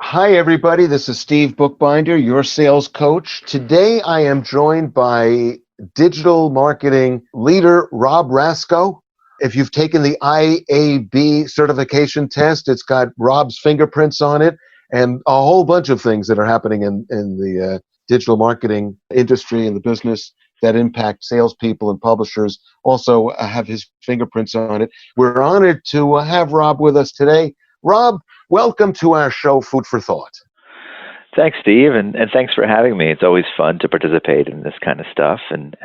Hi, everybody. This is Steve Bookbinder, your sales coach. Today, I am joined by digital marketing leader Rob Rasko. If you've taken the IAB certification test, it's got Rob's fingerprints on it and a whole bunch of things that are happening in the digital marketing industry and the business that impact salespeople and publishers also have his fingerprints on it. We're honored to have Rob with us today. Rob, welcome to our show, Food for Thought. Thanks, Steve, and thanks for having me. It's always fun to participate in this kind of stuff and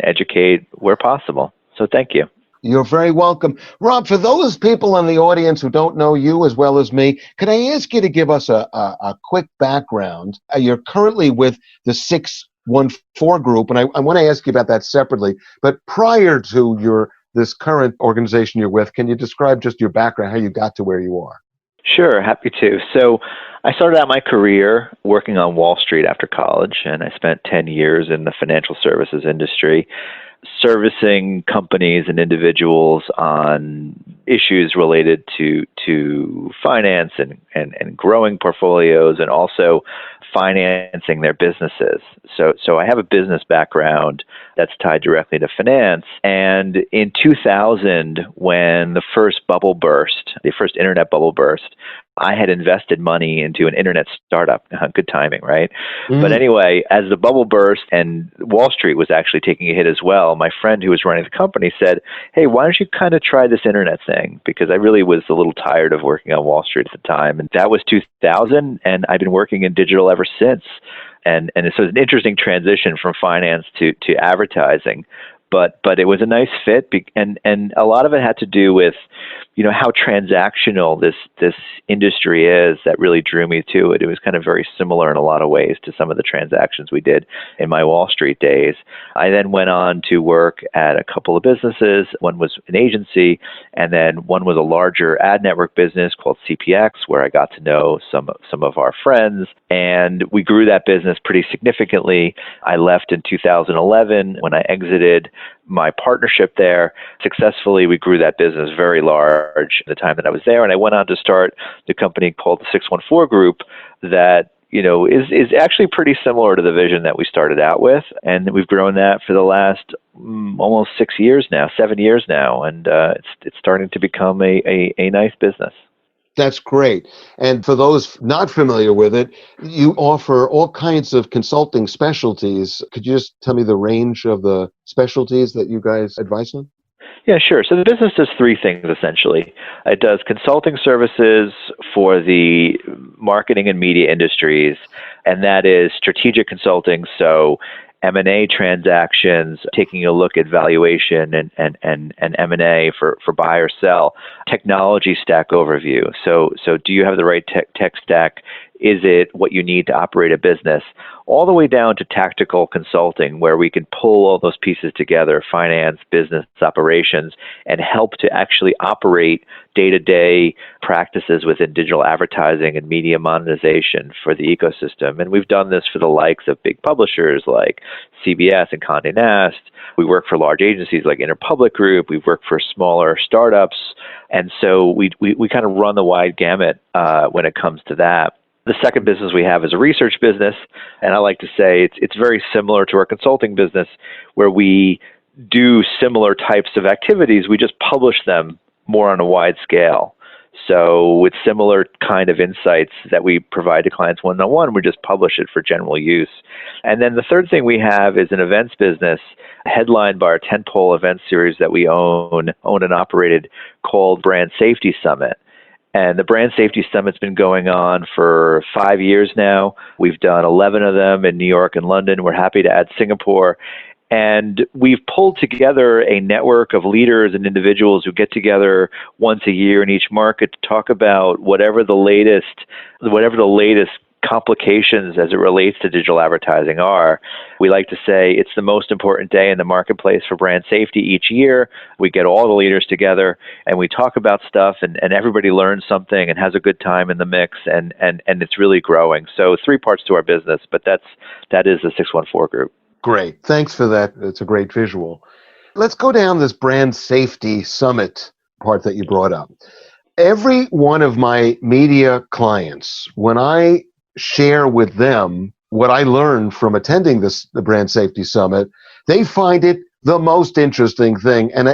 educate where possible. So thank you. You're very welcome. Rob, for those people in the audience who don't know you as well as me, could I ask you to give us a quick background? You're currently with the 614 group, and I want to ask you about that separately. But prior to this current organization you're with, can you describe just your background, how you got to where you are? Sure, happy to. So I started out my career working on Wall Street after college, and I spent 10 years in the financial services industry, servicing companies and individuals on issues related to finance and growing portfolios and also financing their businesses. So I have a business background that's tied directly to finance. And in 2000, when the first bubble burst, the first internet bubble burst, I had invested money into an internet startup. Good timing, right? But anyway, as the bubble burst and Wall Street was actually taking a hit as well, my friend who was running the company said, "Hey, why don't you kind of try this internet thing?" Because I really was a little tired of working on Wall Street at the time. And that was 2000, and I've been working in digital ever since. And so it's an interesting transition from finance to advertising. But it was a nice fit, and a lot of it had to do with, how transactional this industry is that really drew me to it. It was kind of very similar in a lot of ways to some of the transactions we did in my Wall Street days. I then went on to work at a couple of businesses. One was an agency, and then one was a larger ad network business called CPX, where I got to know some of our friends, and we grew that business pretty significantly. I left in 2011 when I exited my partnership there. Successfully, we grew that business very large the time that I was there, and I went on to start the company called the 614 Group that is actually pretty similar to the vision that we started out with, and we've grown that for the last almost 7 years now, and it's starting to become a nice business. That's great. And for those not familiar with it, you offer all kinds of consulting specialties. Could you just tell me the range of the specialties that you guys advise on? Yeah, sure. So the business does three things essentially. It does consulting services for the marketing and media industries, and that is strategic consulting. So M&A transactions, taking a look at valuation and M&A for buy or sell, technology stack overview. So do you have the right tech stack? Is it what you need to operate a business? All the way down to tactical consulting, where we can pull all those pieces together, finance, business, operations, and help to actually operate day-to-day practices within digital advertising and media monetization for the ecosystem. And we've done this for the likes of big publishers like CBS and Condé Nast. We work for large agencies like Interpublic Group. We've worked for smaller startups. And so we kind of run the wide gamut when it comes to that. The second business we have is a research business, and I like to say it's very similar to our consulting business, where we do similar types of activities. We just publish them more on a wide scale. So with similar kind of insights that we provide to clients one-on-one, we just publish it for general use. And then the third thing we have is an events business headlined by our tentpole event series that we own and operated, called Brand Safety Summit. And the Brand Safety Summit's been going on for 5 years now. We've done 11 of them in New York and London. We're happy to add Singapore. And we've pulled together a network of leaders and individuals who get together once a year in each market to talk about whatever the latest complications as it relates to digital advertising are. We like to say it's the most important day in the marketplace for brand safety each year. We get all the leaders together and we talk about stuff, and everybody learns something and has a good time in the mix, and it's really growing. So 3 parts to our business, but that is the 614 Group. Great. Thanks for that. It's a great visual. Let's go down this brand safety summit part that you brought up. Every one of my media clients, when I share with them what I learned from attending the Brand Safety Summit, they find it the most interesting thing. And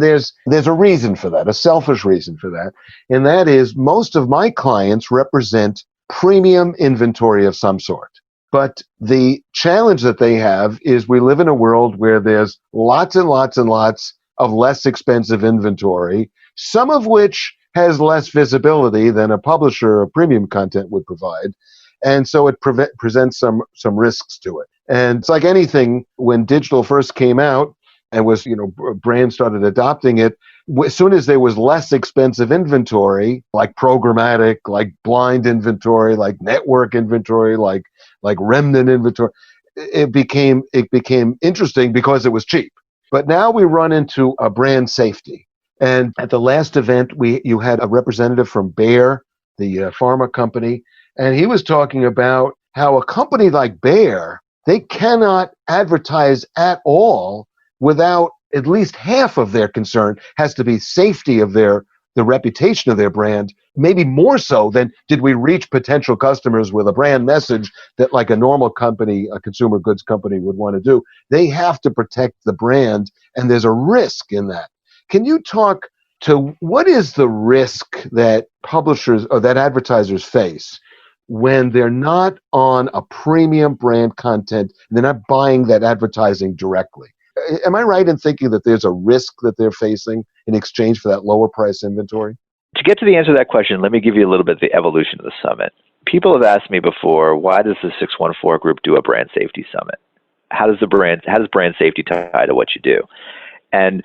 there's a reason for that, a selfish reason for that. And that is most of my clients represent premium inventory of some sort. But the challenge that they have is we live in a world where there's lots and lots and lots of less expensive inventory, some of which has less visibility than a publisher of premium content would provide. And so it presents some risks to it. And it's like anything, when digital first came out and was, brands started adopting it, as soon as there was less expensive inventory, like programmatic, like blind inventory, like network inventory, like remnant inventory, it became interesting because it was cheap. But now we run into a brand safety. And at the last event, you had a representative from Bayer, the pharma company, and he was talking about how a company like Bayer, they cannot advertise at all without at least half of their concern has to be safety of the reputation of their brand, maybe more so than did we reach potential customers with a brand message that like a normal company, a consumer goods company would want to do. They have to protect the brand, and there's a risk in that. Can you talk to what is the risk that publishers or that advertisers face when they're not on a premium brand content, they're not buying that advertising directly? Am I right in thinking that there's a risk that they're facing in exchange for that lower price inventory? To get to the answer to that question, let me give you a little bit of the evolution of the summit. People have asked me before, why does the 614 group do a brand safety summit? How does brand safety tie to what you do? And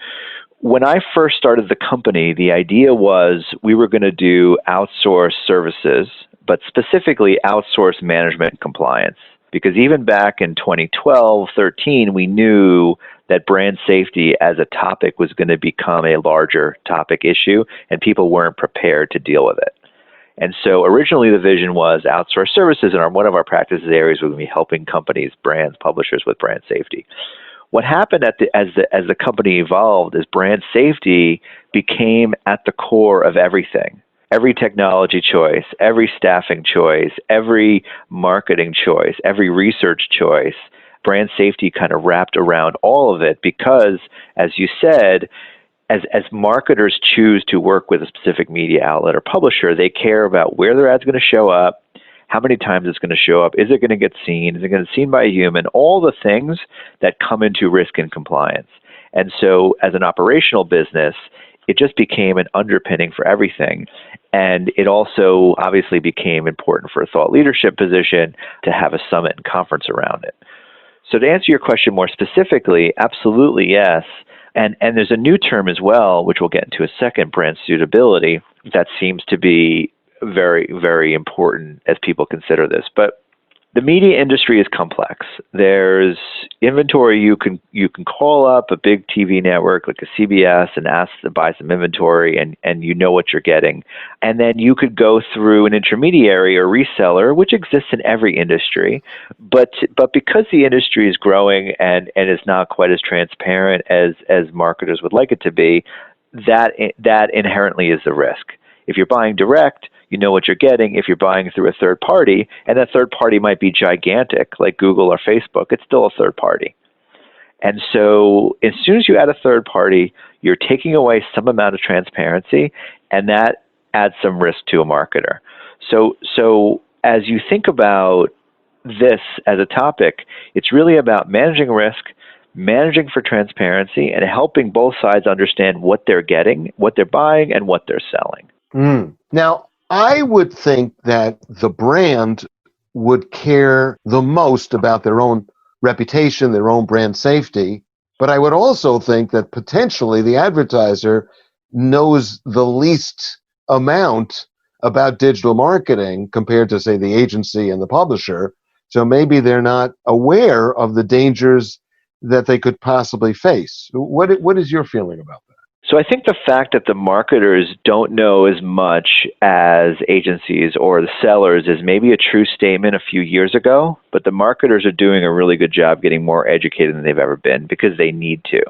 when I first started the company, the idea was we were going to do outsourced services, but specifically outsource management and compliance. Because even back in 2012, 13, we knew that brand safety as a topic was going to become a larger topic issue, and people weren't prepared to deal with it. And so originally the vision was outsource services, and one of our practices areas was going to be helping companies, brands, publishers with brand safety. What happened as the company evolved is brand safety became at the core of everything. Every technology choice, every staffing choice, every marketing choice, every research choice, brand safety kind of wrapped around all of it because, as you said, as marketers choose to work with a specific media outlet or publisher, they care about where their ad's going to show up, how many times it's going to show up, is it going to get seen, is it going to be seen by a human, all the things that come into risk and compliance. And so as an operational business, it just became an underpinning for everything. And it also obviously became important for a thought leadership position to have a summit and conference around it. So to answer your question more specifically, absolutely yes. And there's a new term as well, which we'll get into a second, brand suitability, that seems to be very, very important as people consider this. But the media industry is complex. There's inventory. You can call up a big TV network like a CBS and ask to buy some inventory, and you know what you're getting. And then you could go through an intermediary or reseller, which exists in every industry. But because the industry is growing and is not quite as transparent as marketers would like it to be, that inherently is the risk. If you're buying direct, you know what you're getting. If you're buying through a third party, and that third party might be gigantic, like Google or Facebook, it's still a third party. And so as soon as you add a third party, you're taking away some amount of transparency, and that adds some risk to a marketer. So as you think about this as a topic, it's really about managing risk, managing for transparency, and helping both sides understand what they're getting, what they're buying, and what they're selling. Now, I would think that the brand would care the most about their own reputation, their own brand safety, but I would also think that potentially the advertiser knows the least amount about digital marketing compared to, say, the agency and the publisher. So maybe they're not aware of the dangers that they could possibly face. What is your feeling about that? So I think the fact that the marketers don't know as much as agencies or the sellers is maybe a true statement a few years ago, but the marketers are doing a really good job getting more educated than they've ever been because they need to.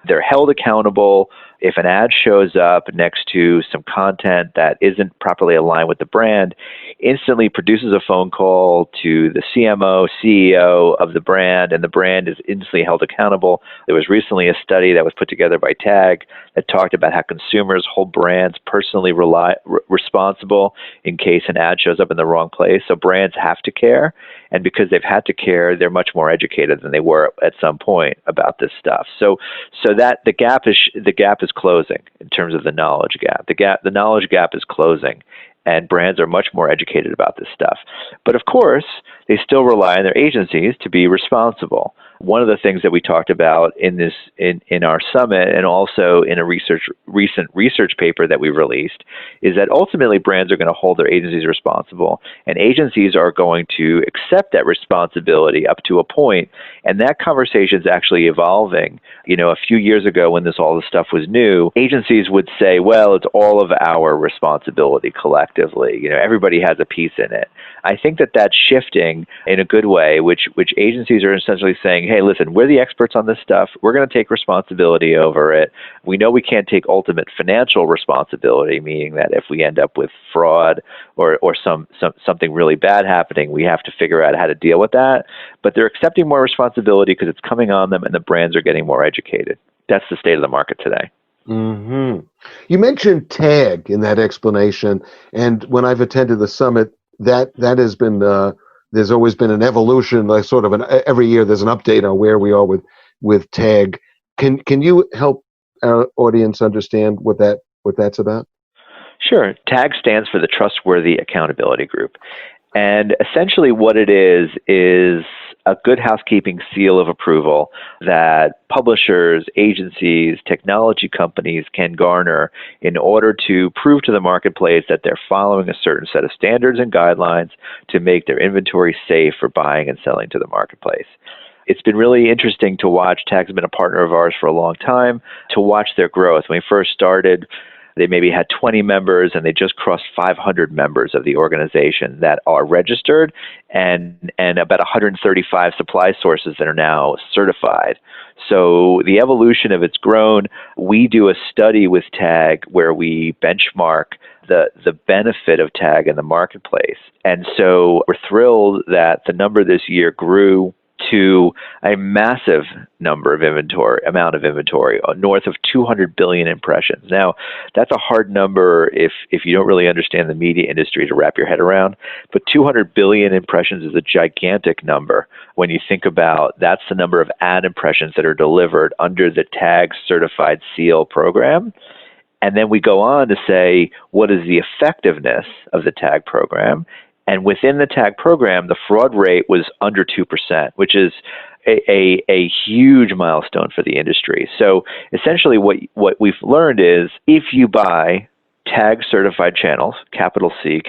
They're held accountable. if an ad shows up next to some content that isn't properly aligned with the brand, instantly produces a phone call to the CMO, CEO of the brand, and the brand is instantly held accountable. There was recently a study that was put together by TAG that talked about how consumers hold brands personally responsible in case an ad shows up in the wrong place. So brands have to care, and because they've had to care, they're much more educated than they were at some point about this stuff. So that the gap is closing in terms of the knowledge gap. The knowledge gap is closing, and brands are much more educated about this stuff. But of course, they still rely on their agencies to be responsible. One of the things that we talked about in our summit, and also in a recent research paper that we released, is that ultimately brands are going to hold their agencies responsible, and agencies are going to accept that responsibility up to a point. And that conversation is actually evolving. A few years ago, when all this stuff was new, agencies would say, "Well, it's all of our responsibility collectively. Everybody has a piece in it." I think that that's shifting in a good way, which agencies are essentially saying, "Hey, listen, we're the experts on this stuff. We're going to take responsibility over it. We know we can't take ultimate financial responsibility, meaning that if we end up with fraud or something really bad happening, we have to figure out how to deal with that. But they're accepting more responsibility because it's coming on them, and the brands are getting more educated." That's the state of the market today. Mm-hmm. You mentioned TAG in that explanation, and when I've attended the summit, that has been there's always been an evolution, like sort of every year there's an update on where we are with TAG. Can you help our audience understand what that's about? Sure. TAG stands for the Trustworthy Accountability Group. And essentially what it is a good housekeeping seal of approval that publishers, agencies, technology companies can garner in order to prove to the marketplace that they're following a certain set of standards and guidelines to make their inventory safe for buying and selling to the marketplace. It's been really interesting to watch. TAG's been a partner of ours for a long time, to watch their growth. When we first started, they maybe had 20 members, and they just crossed 500 members of the organization that are registered, and about 135 supply sources that are now certified. So the evolution of it's grown. We do a study with TAG where we benchmark the benefit of TAG in the marketplace. And so we're thrilled that the number this year grew to a massive amount of inventory, north of 200 billion impressions. Now, that's a hard number if you don't really understand the media industry to wrap your head around, but 200 billion impressions is a gigantic number when you think about that's the number of ad impressions that are delivered under the TAG certified seal program. And then we go on to say, what is the effectiveness of the TAG program? And within the TAG program, the fraud rate was under 2%, which is a huge milestone for the industry. So essentially what we've learned is if you buy TAG certified channels, capital C,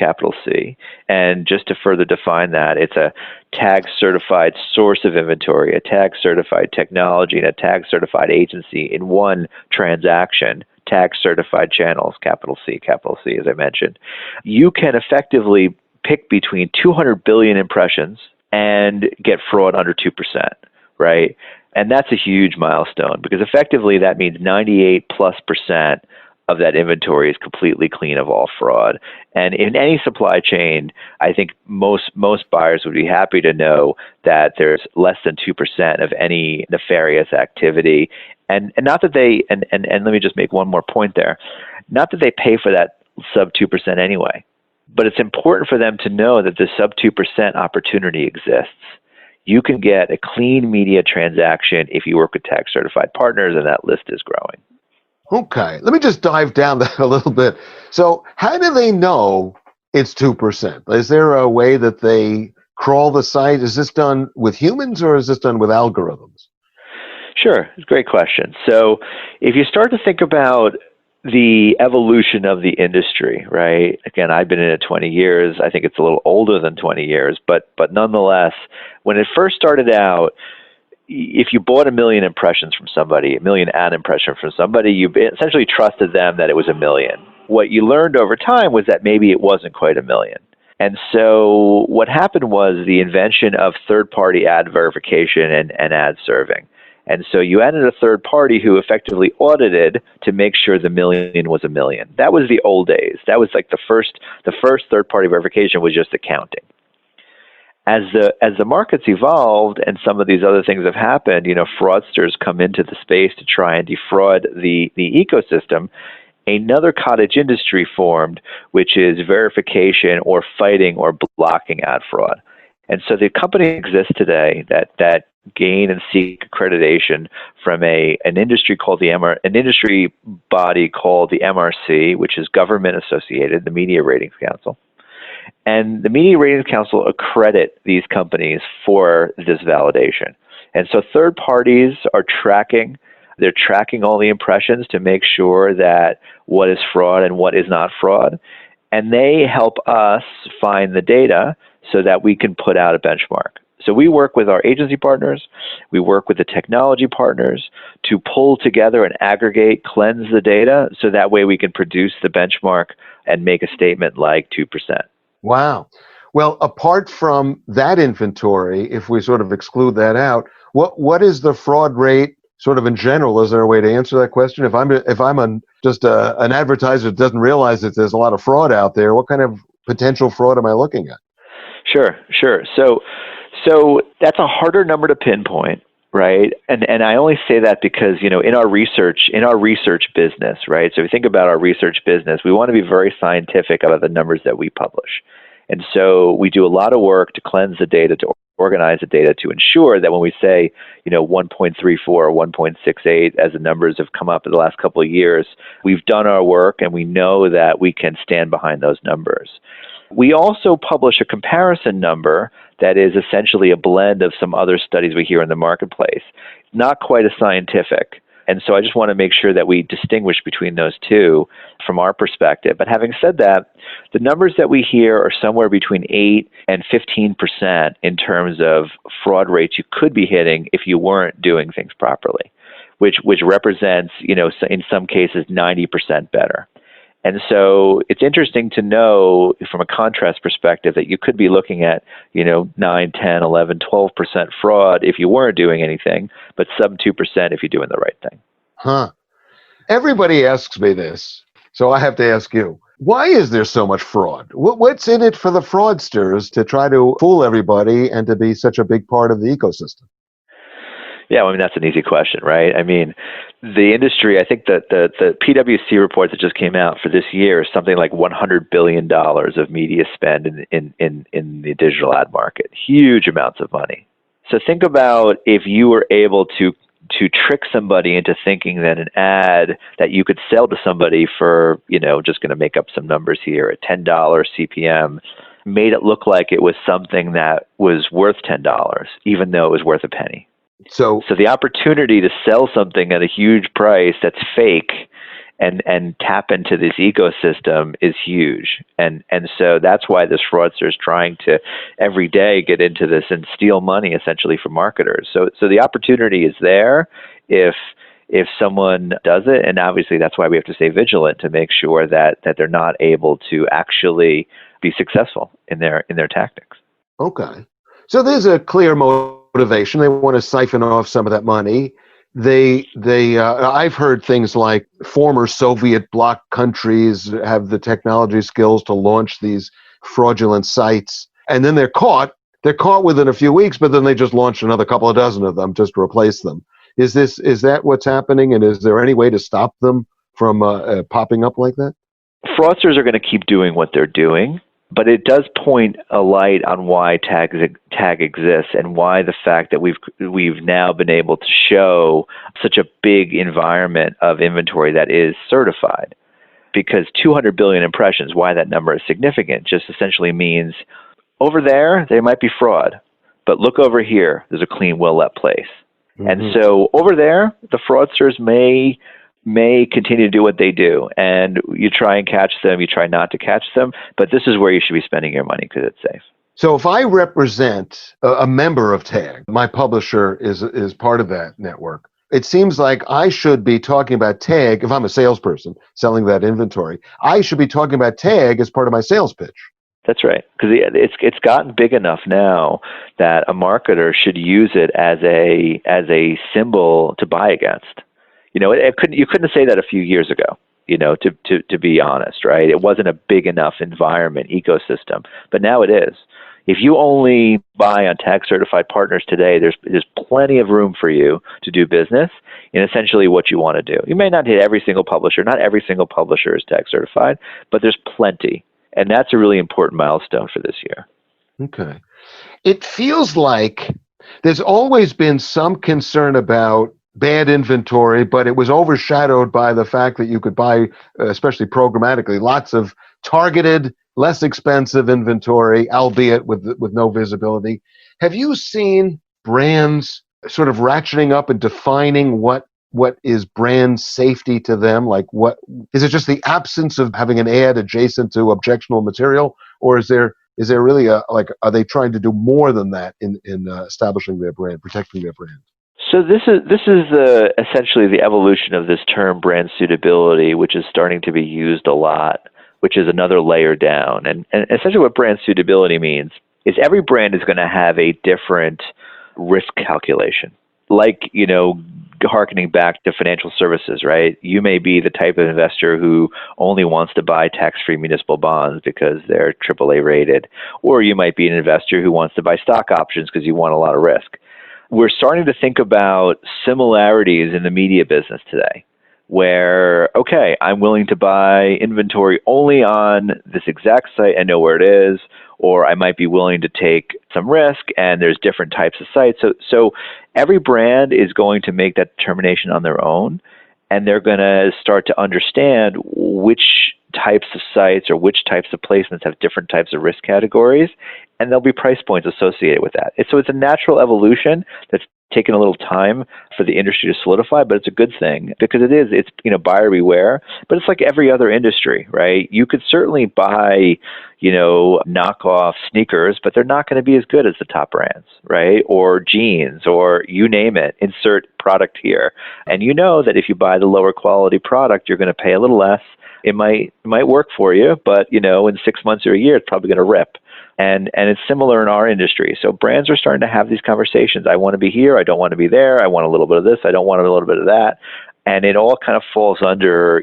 and just to further define that, it's a TAG certified source of inventory, a TAG certified technology, and a TAG certified agency in one transaction. TAG certified channels, capital C, as I mentioned. You can effectively pick between 200 billion impressions and get fraud under 2%, right? And that's a huge milestone because effectively that means 98+% of that inventory is completely clean of all fraud. And in any supply chain, I think most buyers would be happy to know that there's less than 2% of any nefarious activity. And not that they, and let me just make one more point there, not that they pay for that sub 2% anyway. But it's important for them to know that the sub 2% opportunity exists. You can get a clean media transaction if you work with TAG certified partners, and that list is growing. Okay, let me just dive down that a little bit. So how do they know it's 2%? Is there a way that they crawl the site? Is this done with humans or is this done with algorithms? Sure, it's a great question. So if you start to think about the evolution of the industry, right? Again, I've been in it 20 years. I think it's a little older than 20 years, but nonetheless, when it first started out, if you bought 1 million impressions from somebody, 1 million ad impression from somebody, you essentially trusted them that it was 1 million. What you learned over time was that maybe it wasn't quite 1 million. And so what happened was the invention of third-party ad verification and ad serving. And so you added a third party who effectively audited to make sure the million was a million. That was the old days. That was like the first third party verification was just accounting. As the markets evolved and some of these other things have happened, fraudsters come into the space to try and defraud the ecosystem. Another cottage industry formed, which is verification or fighting or blocking ad fraud. And so the company exists today that gain and seek accreditation from an industry called an industry body called the MRC, which is government associated, the Media Ratings Council. And the Media Ratings Council accredit these companies for this validation. And so third parties are tracking. They're tracking all the impressions to make sure that what is fraud and what is not fraud. And they help us find the data so that we can put out a benchmark. So we work with our agency partners, we work with the technology partners to pull together and aggregate, cleanse the data, so that way we can produce the benchmark and make a statement like 2%. Wow. Well, apart from that inventory, if we sort of exclude that out, what is the fraud rate sort of in general? Is there a way to answer that question? If I'm just an advertiser that doesn't realize that there's a lot of fraud out there, what kind of potential fraud am I looking at? Sure. So that's a harder number to pinpoint, right? And I only say that because, in our research business, right? So if you think about our research business, we want to be very scientific about the numbers that we publish. And so we do a lot of work to cleanse the data, to organize the data, to ensure that when we say, 1.34 or 1.68 as the numbers have come up in the last couple of years, we've done our work and we know that we can stand behind those numbers. We also publish a comparison number that is essentially a blend of some other studies we hear in the marketplace. Not quite as scientific. And so I just want to make sure that we distinguish between those two from our perspective. But having said that, the numbers that we hear are somewhere between 8 and 15% in terms of fraud rates you could be hitting if you weren't doing things properly, which represents, in some cases, 90% better. And so it's interesting to know from a contrast perspective that you could be looking at, 9, 10, 11, 12% fraud if you weren't doing anything, but sub 2% if you're doing the right thing. Huh. Everybody asks me this, so I have to ask you. Why is there so much fraud? What's in it for the fraudsters to try to fool everybody and to be such a big part of the ecosystem? Yeah, that's an easy question, right? The industry, I think that the PwC report that just came out for this year is something like $100 billion of media spend in the digital ad market. Huge amounts of money. So think about if you were able to trick somebody into thinking that an ad that you could sell to somebody for, just going to make up some numbers here, at $10 CPM, made it look like it was something that was worth $10, even though it was worth a penny. So the opportunity to sell something at a huge price that's fake and tap into this ecosystem is huge. And so that's why this fraudster is trying to every day get into this and steal money essentially from marketers. So the opportunity is there if someone does it, and obviously that's why we have to stay vigilant to make sure that they're not able to actually be successful in their tactics. Okay. So there's a clear motivation. They want to siphon off some of that money. I've heard things like former Soviet bloc countries have the technology skills to launch these fraudulent sites, and then they're caught. They're caught within a few weeks, but then they just launch another couple of dozen of them just to replace them. Is that what's happening? And is there any way to stop them from popping up like that? Fraudsters are going to keep doing what they're doing. But it does point a light on why tag exists and why the fact that we've now been able to show such a big environment of inventory that is certified. Because 200 billion impressions, why that number is significant, just essentially means over there might be fraud, but look over here, there's a clean, well-lit place. Mm-hmm. And so over there, the fraudsters may continue to do what they do, and you try and catch them, you try not to catch them, but this is where you should be spending your money because it's safe. So if I represent a member of TAG, my publisher is part of that network, it seems like I should be talking about TAG, if I'm a salesperson selling that inventory, I should be talking about TAG as part of my sales pitch. That's right. Because it's gotten big enough now that a marketer should use it as a symbol to buy against. You couldn't say that a few years ago. To be honest, right? It wasn't a big enough environment ecosystem, but now it is. If you only buy on tax certified partners today, there's plenty of room for you to do business in essentially what you want to do. You may not hit every single publisher. Not every single publisher is tax certified, but there's plenty. And that's a really important milestone for this year. Okay. It feels like there's always been some concern about bad inventory, but it was overshadowed by the fact that you could buy, especially programmatically, lots of targeted, less expensive inventory, albeit with no visibility. Have you seen brands sort of ratcheting up and defining what is brand safety to them? Like, what is it? Just the absence of having an ad adjacent to objectionable material, or is there really are they trying to do more than that in establishing their brand, protecting their brand? So this is essentially the evolution of this term brand suitability, which is starting to be used a lot, which is another layer down. And essentially what brand suitability means is every brand is going to have a different risk calculation. Like, harkening back to financial services, right? You may be the type of investor who only wants to buy tax-free municipal bonds because they're AAA rated, or you might be an investor who wants to buy stock options because you want a lot of risk. We're starting to think about similarities in the media business today, where, okay, I'm willing to buy inventory only on this exact site and know where it is, or I might be willing to take some risk, and there's different types of sites. So every brand is going to make that determination on their own, and they're going to start to understand which types of sites or which types of placements have different types of risk categories, and there'll be price points associated with that. So it's a natural evolution that's taken a little time for the industry to solidify, but it's a good thing because it's buyer beware, but it's like every other industry, right? You could certainly buy, knockoff sneakers, but they're not going to be as good as the top brands, right? Or jeans, or you name it, insert product here. And you know that if you buy the lower quality product, you're going to pay a little less. It might work for you, but in 6 months or a year, it's probably going to rip. And it's similar in our industry. So brands are starting to have these conversations. I want to be here. I don't want to be there. I want a little bit of this. I don't want a little bit of that. And it all kind of falls under,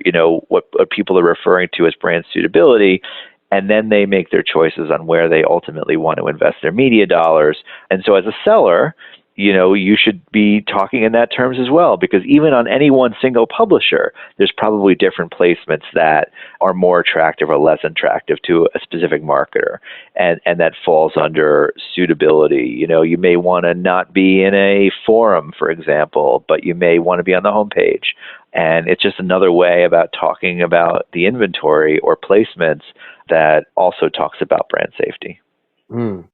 what people are referring to as brand suitability. And then they make their choices on where they ultimately want to invest their media dollars. And so as a seller, you should be talking in that terms as well, because even on any one single publisher, there's probably different placements that are more attractive or less attractive to a specific marketer. And that falls under suitability. You may want to not be in a forum, for example, but you may want to be on the homepage. And it's just another way about talking about the inventory or placements that also talks about brand safety.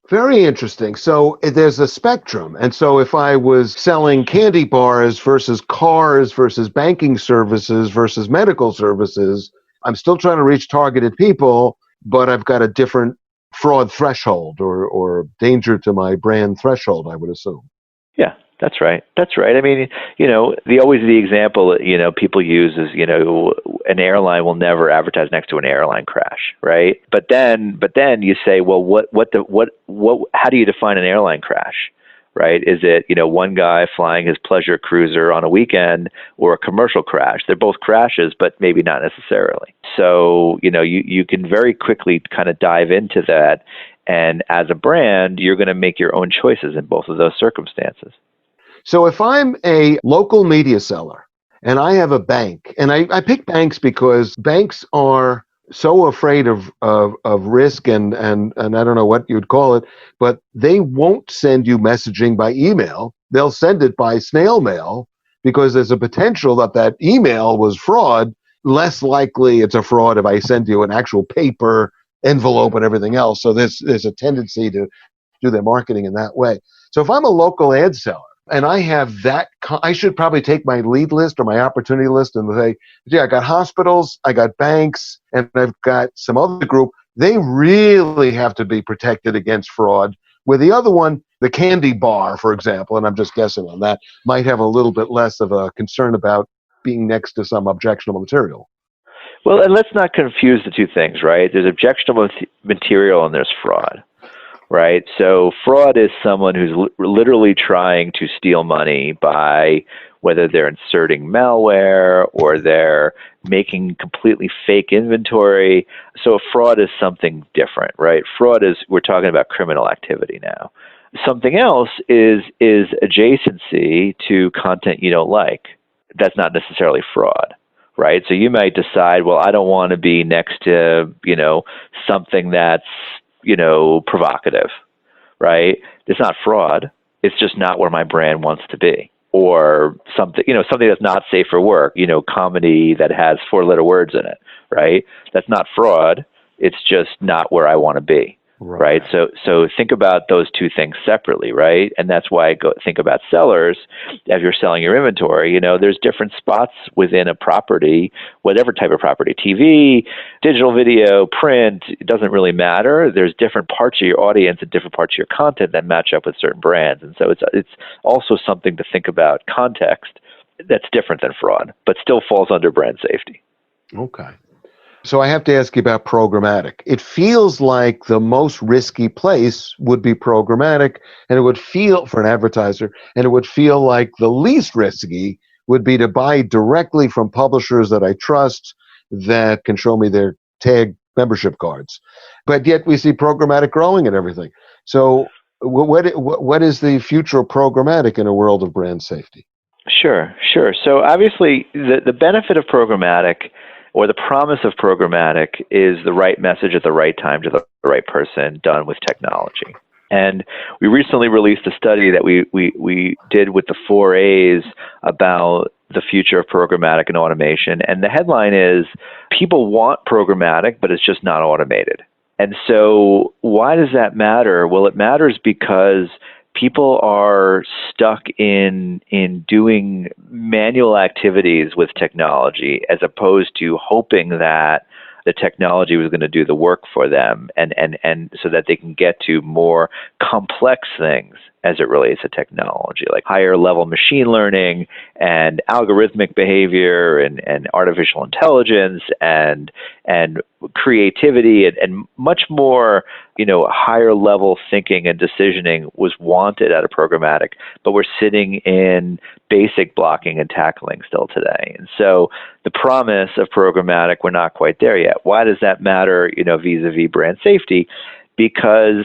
Very interesting. So there's a spectrum. And so if I was selling candy bars versus cars versus banking services versus medical services, I'm still trying to reach targeted people, but I've got a different fraud threshold or danger to my brand threshold, I would assume. Yeah, that's right. That's right. I mean, the example that, people use is, an airline will never advertise next to an airline crash, right? But then you say, well, how do you define an airline crash, right? Is it, one guy flying his pleasure cruiser on a weekend or a commercial crash? They're both crashes, but maybe not necessarily. So, you can very quickly kind of dive into that. And as a brand, you're going to make your own choices in both of those circumstances. So if I'm a local media seller and I have a bank, and I pick banks because banks are so afraid of risk and I don't know what you'd call it, but they won't send you messaging by email. They'll send it by snail mail because there's a potential that email was fraud. Less likely it's a fraud if I send you an actual paper envelope and everything else. So there's a tendency to do their marketing in that way. So if I'm a local ad seller and I have that, I should probably take my lead list or my opportunity list and say, yeah, I got hospitals, I got banks, and I've got some other group. They really have to be protected against fraud. Where the other one, the candy bar, for example, and I'm just guessing on that, might have a little bit less of a concern about being next to some objectionable material. Well, and let's not confuse the two things, right? There's objectionable material and there's fraud, right? So fraud is someone who's literally trying to steal money by whether they're inserting malware or they're making completely fake inventory. So a fraud is something different, right? Fraud is, we're talking about criminal activity now. Something else is adjacency to content you don't like. That's not necessarily fraud, right? So you might decide, well, I don't want to be next to, something that's, provocative, right? It's not fraud. It's just not where my brand wants to be. Or something, something that's not safe for work, comedy that has 4-letter words in it, right? That's not fraud. It's just not where I want to be. Right. So think about those two things separately, right? And that's why I think about sellers as you're selling your inventory. There's different spots within a property, whatever type of property, TV, digital video, print, it doesn't really matter. There's different parts of your audience and different parts of your content that match up with certain brands. And so it's also something to think about context that's different than fraud, but still falls under brand safety. Okay. So I have to ask you about programmatic. It feels like the most risky place would be programmatic, and it would feel for an advertiser, and it would feel like the least risky would be to buy directly from publishers that I trust that can show me their tag membership cards. But yet we see programmatic growing and everything. So what is the future of programmatic in a world of brand safety? Sure. So obviously the benefit of programmatic, or the promise of programmatic, is the right message at the right time to the right person done with technology. And we recently released a study that we did with the 4 A's about the future of programmatic and automation. And the headline is, people want programmatic, but it's just not automated. And so why does that matter? Well, it matters because people are stuck in doing manual activities with technology as opposed to hoping that the technology was going to do the work for them, and so that they can get to more complex things as it relates to technology, like higher level machine learning and algorithmic behavior and artificial intelligence and creativity and much more, higher level thinking and decisioning was wanted out of programmatic, but we're sitting in basic blocking and tackling still today. And so the promise of programmatic, we're not quite there yet. Why does that matter, vis-a-vis brand safety? Because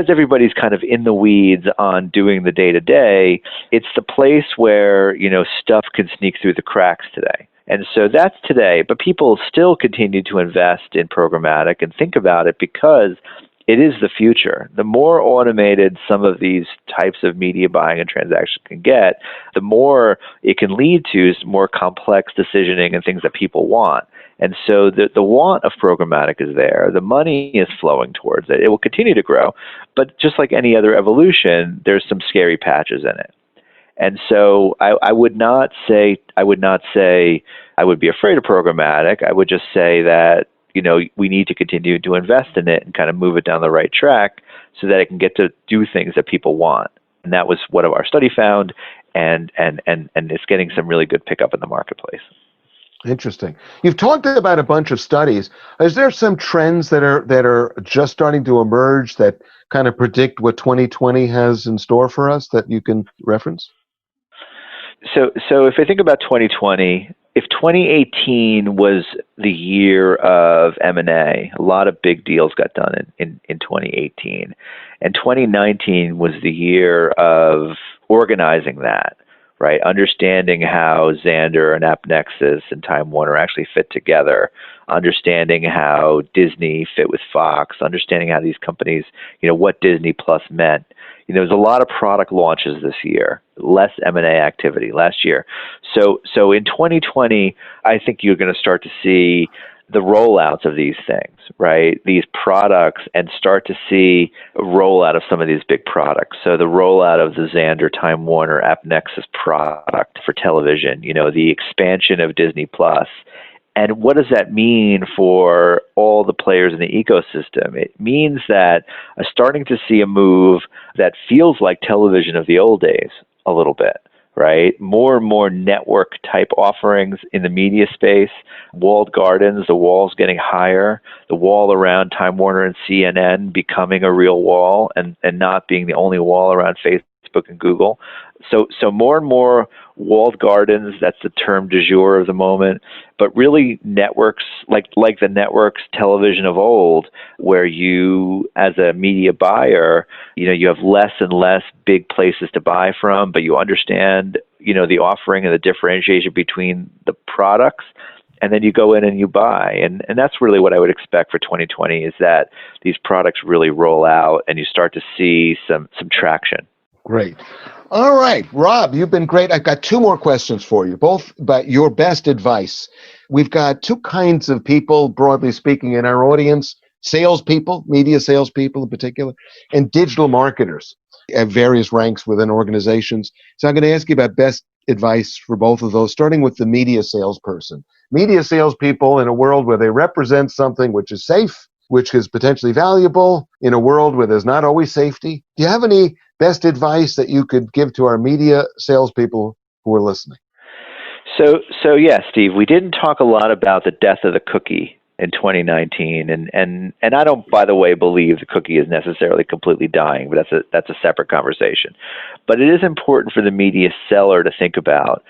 everybody's kind of in the weeds on doing the day-to-day, it's the place where, stuff can sneak through the cracks today. And so that's today, but people still continue to invest in programmatic and think about it because it is the future. The more automated some of these types of media buying and transactions can get, the more it can lead to more complex decisioning and things that people want. And so the want of programmatic is there. The money is flowing towards it. It will continue to grow. But just like any other evolution, there's some scary patches in it. And so I would not say I would be afraid of programmatic. I would just say that, we need to continue to invest in it and kind of move it down the right track so that it can get to do things that people want. And that was what our study found, and it's getting some really good pickup in the marketplace. Interesting. You've talked about a bunch of studies. Is there some trends that are just starting to emerge that kind of predict what 2020 has in store for us that you can reference? So if I think about 2020, if 2018 was the year of M&A, a lot of big deals got done in 2018. And 2019 was the year of organizing that, right? Understanding how Xandr and AppNexus and Time Warner actually fit together, understanding how Disney fit with Fox, understanding how these companies, what Disney Plus meant. There was a lot of product launches this year, less M&A activity last year. So in 2020, I think you're going to start to see the rollouts of these things, right? These products, and start to see a rollout of some of these big products. So the rollout of the Xandr, Time Warner, AppNexus product for television, the expansion of Disney Plus. And what does that mean for all the players in the ecosystem? It means that I'm starting to see a move that feels like television of the old days a little bit, right? More and more network type offerings in the media space, walled gardens, the walls getting higher, the wall around Time Warner and CNN becoming a real wall and not being the only wall around Facebook and Google. So more and more walled gardens, that's the term du jour of the moment, but really networks like the networks television of old, where you as a media buyer, you have less and less big places to buy from, but you understand, the offering and the differentiation between the products, and then you go in and you buy. And that's really what I would expect for 2020, is that these products really roll out and you start to see some traction. Great. All right, Rob, you've been great. I've got two more questions for you, both about your best advice. We've got two kinds of people, broadly speaking, in our audience: salespeople, media salespeople in particular, and digital marketers at various ranks within organizations. So I'm going to ask you about best advice for both of those, starting with the media salesperson. Media salespeople, in a world where they represent something which is safe, which is potentially valuable, in a world where there's not always safety. Do you have any best advice that you could give to our media salespeople who are listening? So yeah, Steve, we didn't talk a lot about the death of the cookie in 2019, and I don't, by the way, believe the cookie is necessarily completely dying, but that's a separate conversation. But it is important for the media seller to think about.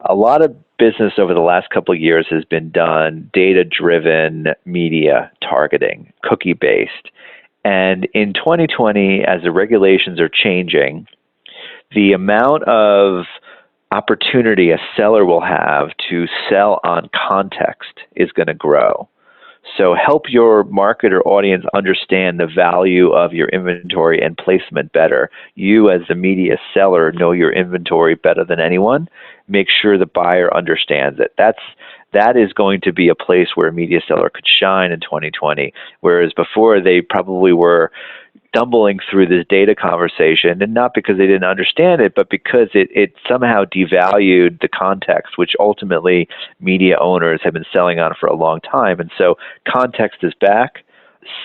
A lot of business over the last couple of years has been done data-driven media targeting, cookie-based. And in 2020, as the regulations are changing, the amount of opportunity a seller will have to sell on context is going to grow. So help your marketer audience understand the value of your inventory and placement better. You, as the media seller, know your inventory better than anyone. Make sure the buyer understands it. That is going to be a place where a media seller could shine in 2020, whereas before they probably were stumbling through this data conversation, and not because they didn't understand it, but because it somehow devalued the context, which ultimately media owners have been selling on for a long time. And so context is back.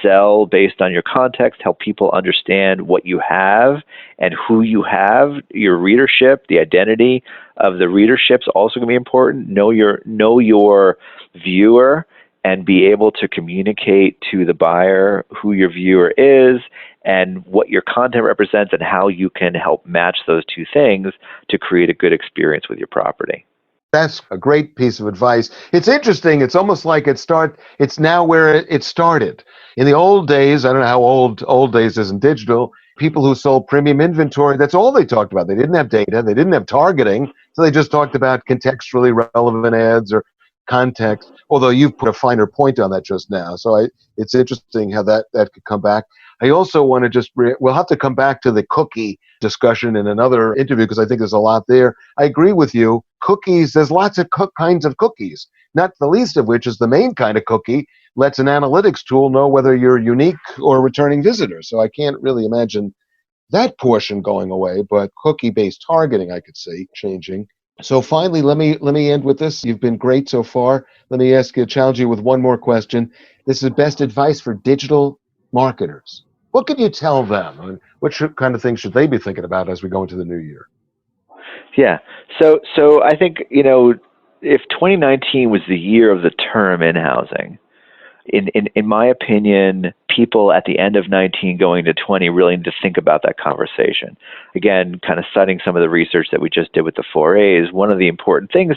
Sell based on your context, help people understand what you have and who you have. Your readership, the identity of the readership is also going to be important. Know your viewer and be able to communicate to the buyer who your viewer is and what your content represents and how you can help match those two things to create a good experience with your property. That's a great piece of advice. It's interesting. It's almost like it's now where it started. In the old days, I don't know how old days isn't digital, people who sold premium inventory, that's all they talked about. They didn't have data, they didn't have targeting, so they just talked about contextually relevant ads or context, although you've put a finer point on that just now. So it's interesting how that could come back. I also want to we'll have to come back to the cookie discussion in another interview because I think there's a lot there. I agree with you. Cookies, there's lots of kinds of cookies, not the least of which is the main kind of cookie lets an analytics tool know whether you're unique or returning visitor. So I can't really imagine that portion going away, but cookie-based targeting I could see changing. So finally, let me end with this. You've been great so far. Let me challenge you with one more question. This is best advice for digital marketers. What could you tell them? I mean, what kind of things should they be thinking about as we go into the new year? Yeah. So I think, if 2019 was the year of the term in housing, in my opinion, people at the end of 19 going to 20 really need to think about that conversation. Again, kind of citing some of the research that we just did with the 4As, one of the important things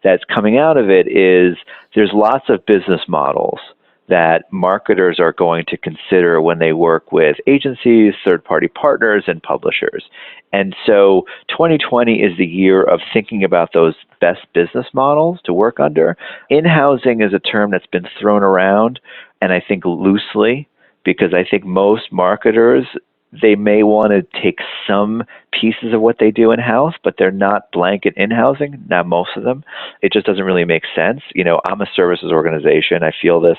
that's coming out of it is there's lots of business models that marketers are going to consider when they work with agencies, third-party partners, and publishers. And so 2020 is the year of thinking about those best business models to work under. In-housing is a term that's been thrown around, and I think loosely, because I think most marketers, they may want to take some pieces of what they do in-house, but they're not blanket in-housing, not most of them. It just doesn't really make sense. I'm a services organization. I feel this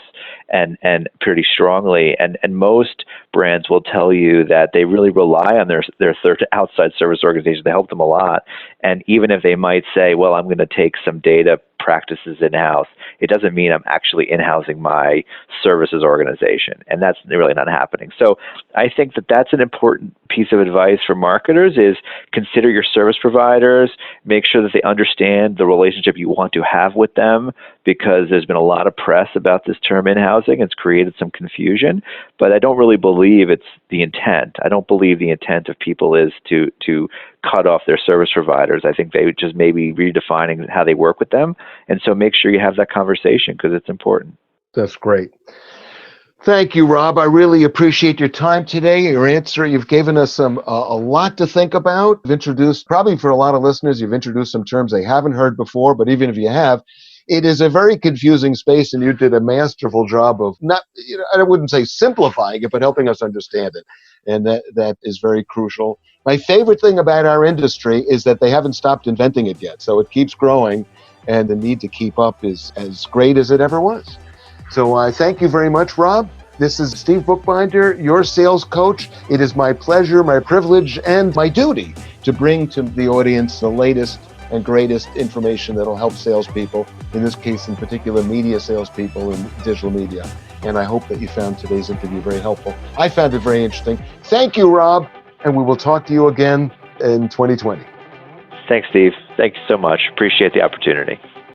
and pretty strongly. And most brands will tell you that they really rely on their third outside service organization to help them a lot. And even if they might say, well, I'm going to take some data practices in-house, it doesn't mean I'm actually in-housing my services organization. And that's really not happening. So I think that that's an important piece of advice for marketers is consider your service providers, make sure that they understand the relationship you want to have with them, because there's been a lot of press about this term in-housing. It's created some confusion, but I don't really believe it's the intent. I don't believe the intent of people is to cut off their service providers. I think they would just maybe redefining how they work with them. And so make sure you have that conversation because it's important. That's great. Thank you, Rob. I really appreciate your time today, your answer. You've given us a lot to think about. You've introduced, probably for a lot of listeners, you've introduced some terms they haven't heard before, but even if you have, it is a very confusing space, and you did a masterful job of not, I wouldn't say simplifying it, but helping us understand it. And that is very crucial. My favorite thing about our industry is that they haven't stopped inventing it yet. So it keeps growing, and the need to keep up is as great as it ever was. So I thank you very much, Rob. This is Steve Bookbinder, your sales coach. It is my pleasure, my privilege, and my duty to bring to the audience the latest and greatest information that will help salespeople, in this case in particular media salespeople in digital media. And I hope that you found today's interview very helpful. I found it very interesting. Thank you, Rob, and we will talk to you again in 2020. Thanks, Steve. Thanks so much. Appreciate the opportunity.